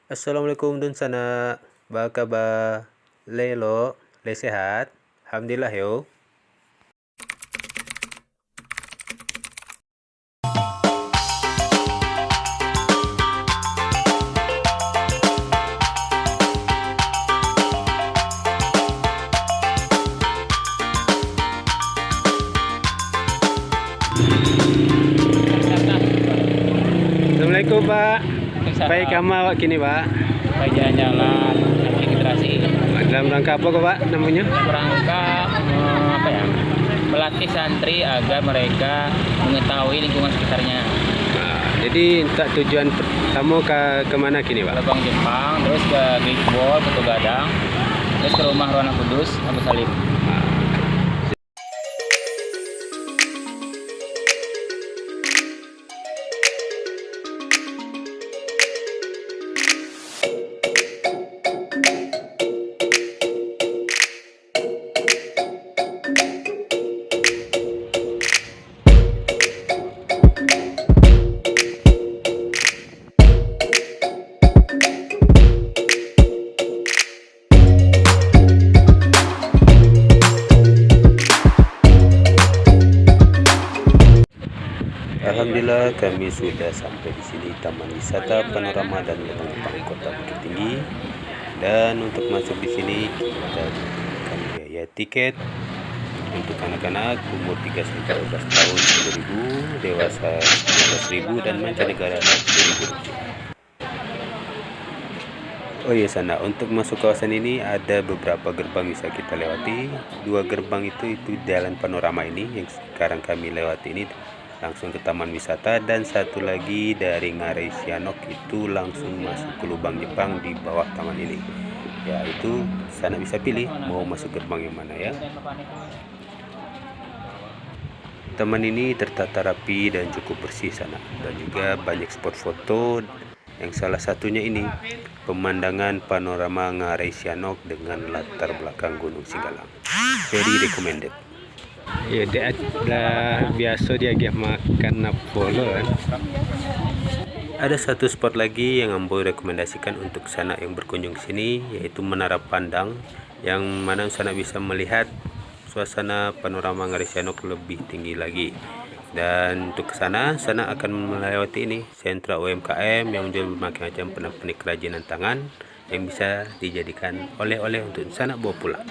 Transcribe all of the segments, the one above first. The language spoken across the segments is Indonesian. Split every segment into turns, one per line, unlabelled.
Assalamualaikum dun sana. Ba kabar? Lo, le sehat? Alhamdulillah yo. Assalamualaikum Pak. Baik kamu awak kini Pak?
Baik jalan-jalan integrasi
Dalam rangka apa kok Pak namanya?
rangka melatih santri agar mereka mengetahui lingkungan sekitarnya.
Nah, jadi untuk tujuan pertama kemana kini Pak?
Lubang Jepang, terus ke Glikbol, ke Tugadang, terus ke rumah Rona Kudus, Abu Salim.
Alhamdulillah kami sudah sampai di sini Taman Wisata Panorama dan Lubang Jepang Kota Bukit Tinggi. Dan untuk masuk di sini kita dikenakan biaya tiket untuk anak-anak umur 3 sampai 12 tahun 10.000, dewasa 15.000 dan mancanegara 10.000 rupiah. Oh iya sana, untuk masuk kawasan ini ada beberapa gerbang bisa kita lewati. 2 gerbang itu jalan panorama ini yang sekarang kami lewati ini langsung ke taman wisata, dan satu lagi dari Ngarai Sianok itu langsung masuk ke Lubang Jepang di bawah taman ini. Ya itu sana bisa pilih mau masuk gerbang yang mana ya. Taman ini tertata rapi dan cukup bersih sana, dan juga banyak spot foto yang salah satunya ini pemandangan panorama Ngarai Sianok dengan latar belakang Gunung Singgalang. Very recommended. Ya dia dah biasa dia makan napolo kan. Ada satu spot lagi yang Ambo rekomendasikan untuk sana yang berkunjung ke sini, yaitu Menara Pandang, yang mana sana bisa melihat suasana panorama Ngarai Sianok lebih tinggi lagi. Dan untuk ke sana akan melewati ini sentra UMKM yang menjual berbagai macam pernak-pernik kerajinan tangan yang bisa dijadikan oleh-oleh untuk sana bawa pulang.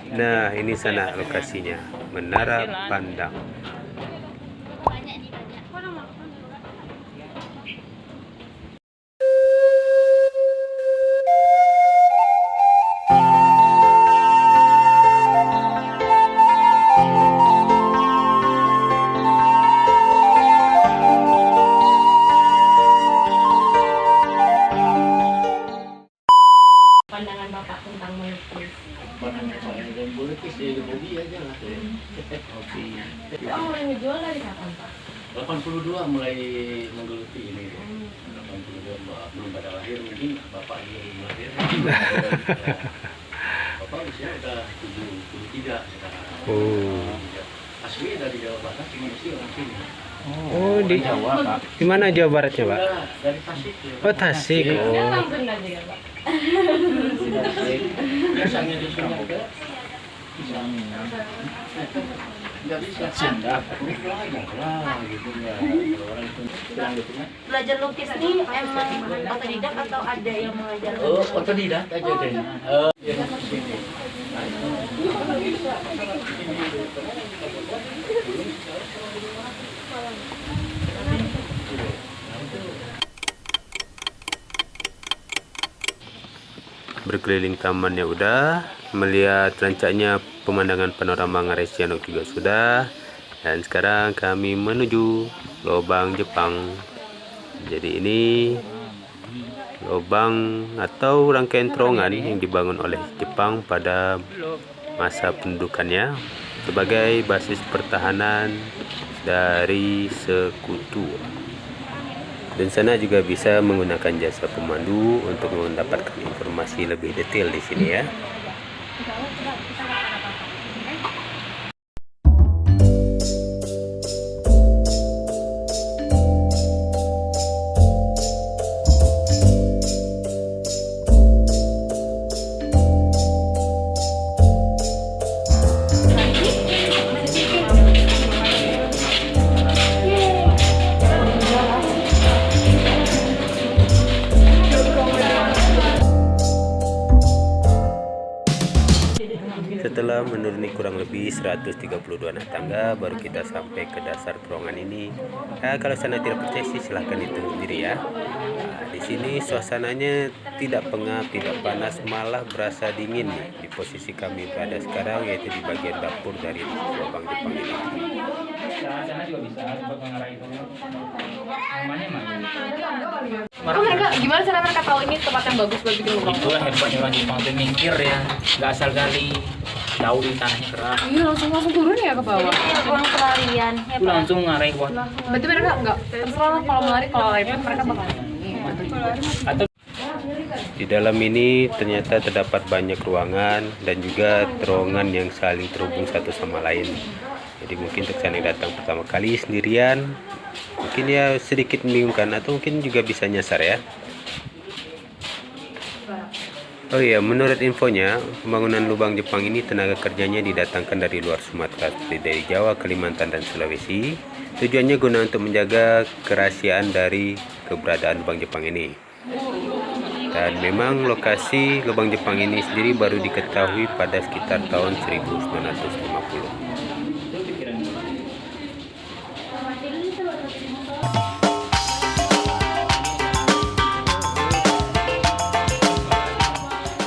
Nah, ini sana lokasinya, Menara Pandang.
Pandangan Bapak tentang melukis.
Melukis dari hobi aja lah. Hobi.
Bapak mulai ngejual dari kapan Pak?
82 mulai menggeluti ini. 82 belum pada lahir, mungkin bapak juga belum lahir. Bapak usia udah 73 sekarang.
Oh.
Asli dari Jawa Barat, cuma mesti orang sini.
Oh, di Jawa, Pak. Di mana Jawa Baratnya, Pak?
Dari Tasik.
Oh, Tasik.
Kan
Oh.
orang Sunda juga Pak.
Biasanya di sini ada. Nggak bisa. Sunda. Lah, gitu ya. Orang itu bilang gitu kan.
Belajar lukis nih emang otodidak atau ada yang mengajar?
Oh, otodidak aja deh. Ya, di sini.
Berkeliling tamannya udah, melihat rancaknya pemandangan panorama Ngarai Sianok juga sudah, dan sekarang kami menuju Lubang Jepang. Jadi ini lubang atau rangkaian terowongan yang dibangun oleh Jepang pada masa pendudukannya sebagai basis pertahanan dari sekutu. Dan sana juga bisa menggunakan jasa pemandu untuk mendapatkan informasi lebih detail di sini ya. kita menuruni kurang lebih 132 anak tangga baru kita sampai ke dasar terowongan ini. Kalau sana tidak percaya sih silahkan hitung sendiri ya. Di sini suasananya tidak pengap, tidak panas, malah berasa dingin nih. Di posisi kami berada sekarang yaitu di bagian dapur dari lubang Jepang ini.
Sana juga bisa buat mengarah itu. Namanya mana?
Oh, mereka gimana cara mereka tahu ini tempat yang bagus buat bikin lubang?
Itulah hebatnya orang Jepang tuh mikir ya, nggak asal gali. Tahu di tanahnya keras.
Iya, langsung turun ya ke bawah. Ruang pelarian. Ya,
Itu langsung ngarai buat.
berarti mereka enggak terserah lah kalau lari mereka bakal
Atau
Di dalam ini ternyata terdapat banyak ruangan dan juga terowongan yang saling terhubung satu sama lain. Jadi mungkin untuk yang datang pertama kali sendirian, mungkin ya sedikit membingungkan atau mungkin juga bisa nyasar ya. Oh iya, menurut infonya, pembangunan lubang Jepang ini tenaga kerjanya didatangkan dari luar Sumatera, seperti dari Jawa, Kalimantan, dan Sulawesi. Tujuannya guna untuk menjaga kerahasiaan dari keberadaan lubang Jepang ini. Dan memang lokasi lubang Jepang ini sendiri baru diketahui pada sekitar tahun 1950.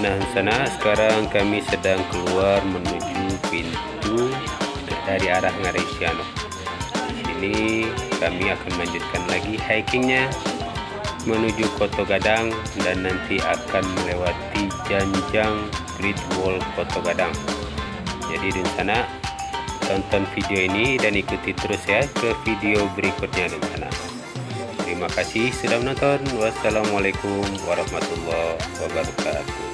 Nah, sana sekarang kami sedang keluar menuju pintu dari arah Ngarai Sianok. Di sini kami akan melanjutkan lagi hikingnya menuju Koto Gadang dan nanti akan melewati Janjang Great Wall Koto Gadang. Jadi di sana tonton video ini dan ikuti terus ya ke video berikutnya di sana. Terima kasih sudah menonton. Wassalamualaikum warahmatullahi wabarakatuh.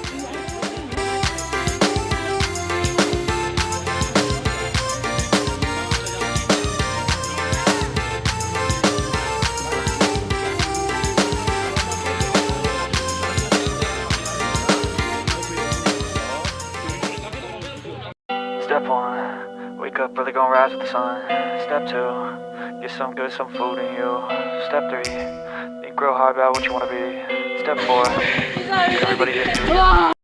Step 1, wake up early, gonna rise with the sun. Step 2, get some good, some food in you. Step 3, think real hard about what you wanna be. Step 4, everybody just do it.